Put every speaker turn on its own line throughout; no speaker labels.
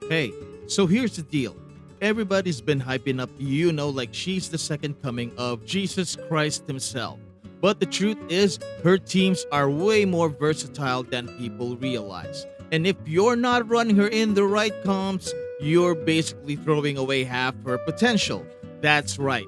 Hey, so here's the deal. Everybody's been hyping up Yuno like she's the second coming of Jesus Christ himself. But the truth is, her teams are way more versatile than people realize. And if you're not running her in the right comps, you're basically throwing away half her potential. That's right,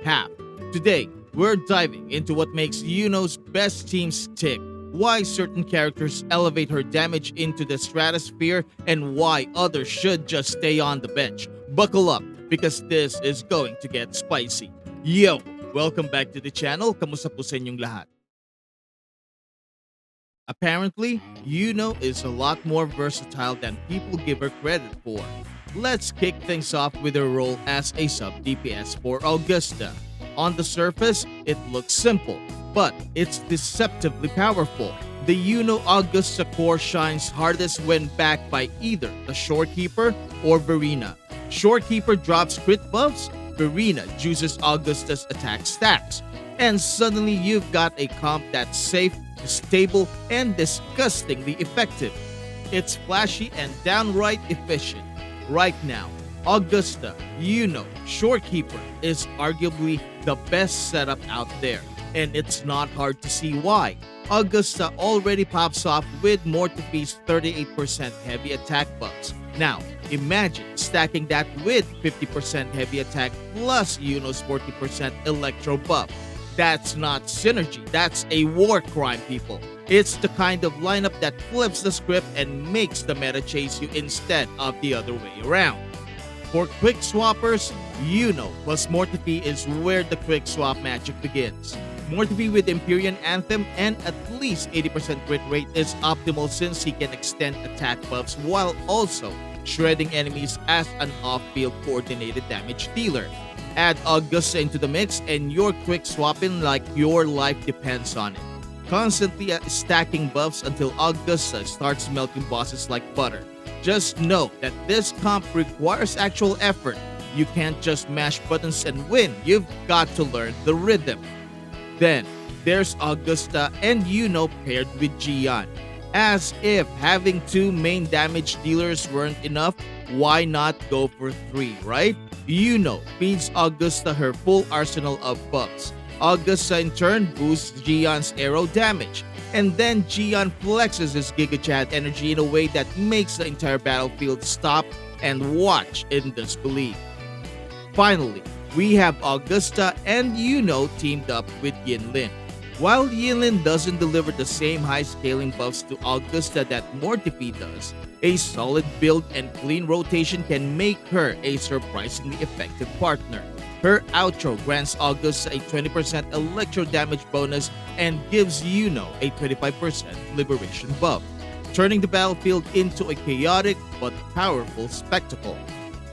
half. Today, we're diving into what makes Yuno's best teams tick, why certain characters elevate her damage into the stratosphere, and why others should just stay on the bench. Buckle up, because this is going to get spicy. Yo! Welcome back to the channel. Kamusta po sa inyong lahat? Apparently, Yuno is a lot more versatile than people give her credit for. Let's kick things off with her role as a sub-DPS for Augusta. On the surface, it looks simple, but it's deceptively powerful. The Yuno Augusta core shines hardest when backed by either the Shorekeeper or Verena. Shorekeeper drops crit buffs, Verena juices Augusta's attack stacks, and suddenly you've got a comp that's safe, stable, and disgustingly effective. It's flashy and downright efficient. Right now, Augusta, Yuno, Shorekeeper is arguably the best setup out there, and it's not hard to see why. Augusta already pops off with Mortiphi's 38% heavy attack buffs. Now, imagine stacking that with 50% heavy attack plus Yuno's 40% electro buff. That's not synergy, that's a war crime, people. It's the kind of lineup that flips the script and makes the meta chase you instead of the other way around. For quick swappers, Yuno plus Mortiphy is where the quick swap magic begins. Mortiphy with Empyrean Anthem and at least 80% crit rate is optimal since he can extend attack buffs while also shredding enemies as an off-field coordinated damage dealer. Add Augusta into the mix and you're quick swapping like your life depends on it. Constantly stacking buffs until Augusta starts melting bosses like butter. Just know that this comp requires actual effort. You can't just mash buttons and win, you've got to learn the rhythm. Then, there's Augusta and Yuno paired with Jiyan. As if having two main damage dealers weren't enough, why not go for three, right? Yuno feeds Augusta her full arsenal of buffs. Augusta in turn boosts Jiyan's arrow damage. And then Jiyan flexes his Giga Chat energy in a way that makes the entire battlefield stop and watch in disbelief. Finally, we have Augusta and Yuno teamed up with Yinllin. While Yinllin doesn't deliver the same high scaling buffs to Augusta that Mortiphy does, a solid build and clean rotation can make her a surprisingly effective partner. Her outro grants Augusta a 20% electro damage bonus and gives Yuno a 25% liberation buff, turning the battlefield into a chaotic but powerful spectacle.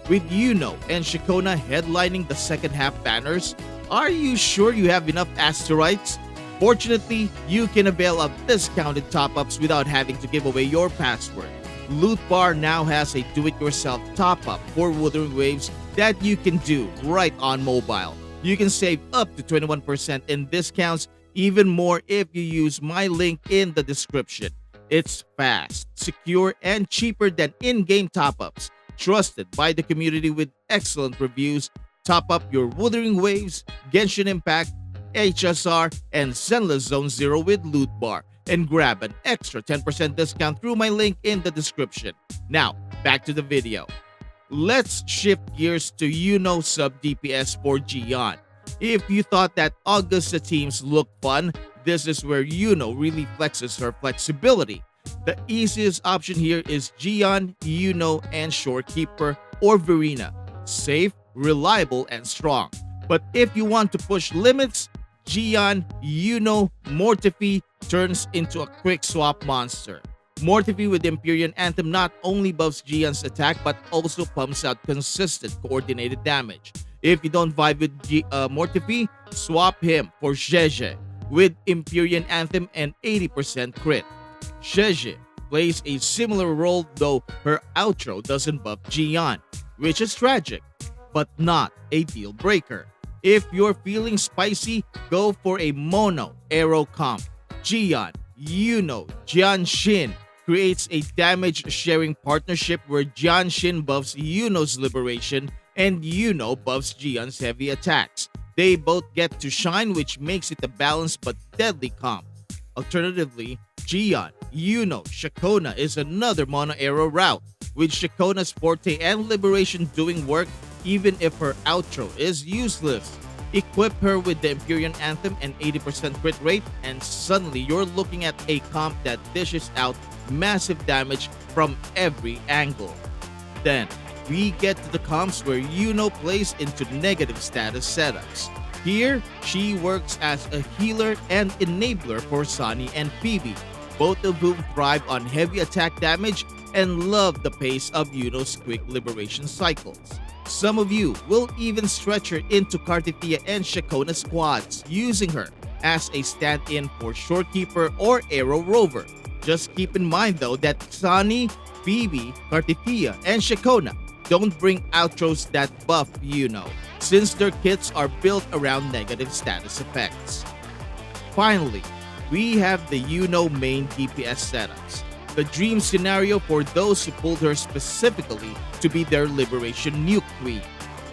With Yuno and Shikona headlining the second half banners, are you sure you have enough asteroids? Fortunately, you can avail of discounted top-ups without having to give away your password. Loot Bar now has a do-it-yourself top-up for Wuthering Waves that you can do right on mobile. You can save up to 21% in discounts, even more if you use my link in the description. It's fast, secure, and cheaper than in-game top-ups. Trusted by the community with excellent reviews. Top up your Wuthering Waves, Genshin Impact, HSR, and Zenless Zone Zero with Loot Bar and grab an extra 10% discount through my link in the description. Now, back to the video. Let's shift gears to Yuno sub-DPS for Jiyan. If you thought that Augusta teams look fun, this is where Yuno really flexes her flexibility. The easiest option here is Jiyan, Yuno, and Shorekeeper or Verena. Safe, reliable, and strong. But if you want to push limits, Jiyan, Yuno, Mortiphy turns into a quick swap monster. Mortiphy with Empyrean Anthem not only buffs Jiyan's attack but also pumps out consistent coordinated damage. If you don't vibe with Mortiphy, swap him for Zeze with Empyrean Anthem and 80% crit. Zeze plays a similar role though her outro doesn't buff Jiyan, which is tragic, but not a deal breaker. If you're feeling spicy, go for a mono arrow comp. Jiyan, Yuno, Jianshin, creates a damage-sharing partnership where Jiyan buffs Yuno's liberation and Yuno buffs Jiyan's heavy attacks. They both get to shine, which makes it a balanced but deadly comp. Alternatively, Jiyan, Yuno, Shakona is another mono arrow route, with Shakona's forte and liberation doing work even if her outro is useless. Equip her with the Empyrean Anthem and 80% crit rate, and suddenly you're looking at a comp that dishes out massive damage from every angle. Then, we get to the comps where Yuno plays into negative status setups. Here, she works as a healer and enabler for Zani and Phoebe, both of whom thrive on heavy attack damage and love the pace of Yuno's quick liberation cycles. Some of you will even stretch her into Cartithia and Shakona squads, using her as a stand-in for Shorekeeper or Arrow Rover. Just keep in mind though that Zani, Phoebe, Cartithia, and Shakona don't bring outros that buff Yuno, since their kits are built around negative status effects. Finally, we have the Yuno main DPS setups, the dream scenario for those who pulled her specifically to be their Liberation Nuke Queen.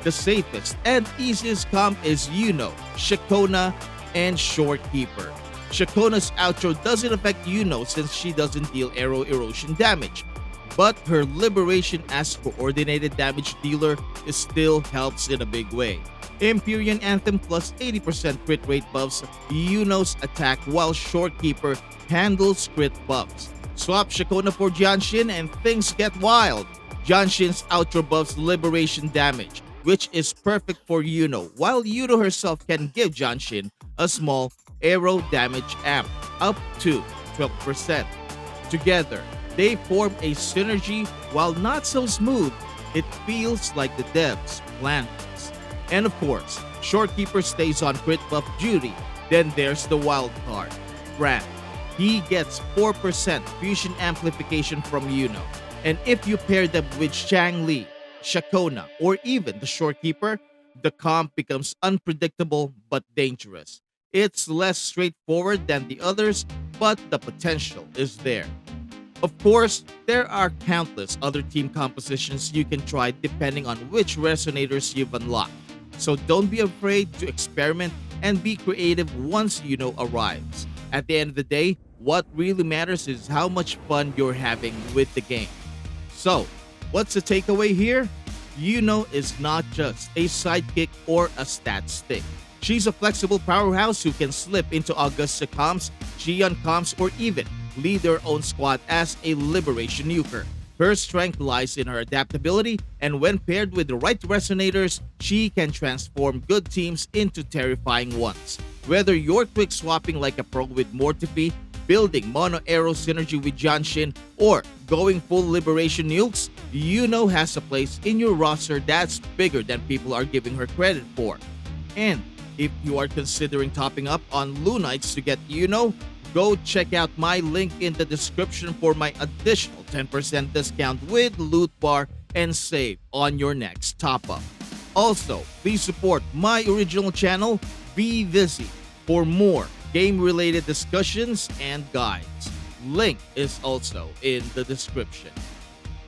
The safest and easiest comp is Yuno, Shakona, and Shorekeeper. Shakona's outro doesn't affect Yuno since she doesn't deal arrow erosion damage, but her liberation as coordinated damage dealer still helps in a big way. Empyrean Anthem plus 80% crit rate buffs Yuno's attack, while Shorekeeper handles crit buffs. Swap Shakona for Jiyan and things get wild. Jiyan's outro buffs liberation damage, which is perfect for Yuno, while Yuno herself can give Jiyan a small arrow damage amp, up to 12%. Together, they form a synergy. While not so smooth, it feels like the devs planned this. And of course, Shorekeeper stays on crit buff duty. Then there's the wild card, Brant. He gets 4% fusion amplification from Yuno, and if you pair them with Shangli, Shakona, or even the Shorekeeper, the comp becomes unpredictable but dangerous. It's less straightforward than the others, but the potential is there. Of course, there are countless other team compositions you can try depending on which Resonators you've unlocked, so don't be afraid to experiment and be creative once Yuno arrives. At the end of the day, what really matters is how much fun you're having with the game. So, what's the takeaway here? Yuno is not just a sidekick or a stat stick. She's a flexible powerhouse who can slip into Augusta comps, Jiyan comps, or even lead their own squad as a liberation nuker. Her strength lies in her adaptability, and when paired with the right Resonators, she can transform good teams into terrifying ones. Whether you're quick swapping like a pro with Mortifi, building mono arrow synergy with Jiyan, or going full liberation nukes, Yuno has a place in your roster that's bigger than people are giving her credit for. And if you are considering topping up on Lunites to get Yuno, go check out my link in the description for my additional 10% discount with Loot Bar and save on your next top up. Also, please support my original channel, VeeDizzy, for more game-related discussions and guides. Link is also in the description.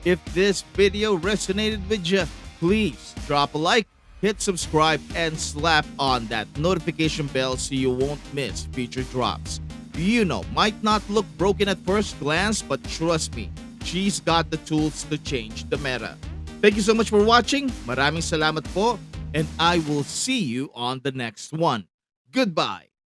If this video resonated with you, please drop a like, hit subscribe, and slap on that notification bell so you won't miss future drops. Yuno might not look broken at first glance, but trust me, she's got the tools to change the meta. Thank you so much for watching. Maraming salamat po, and I will see you on the next one. Goodbye!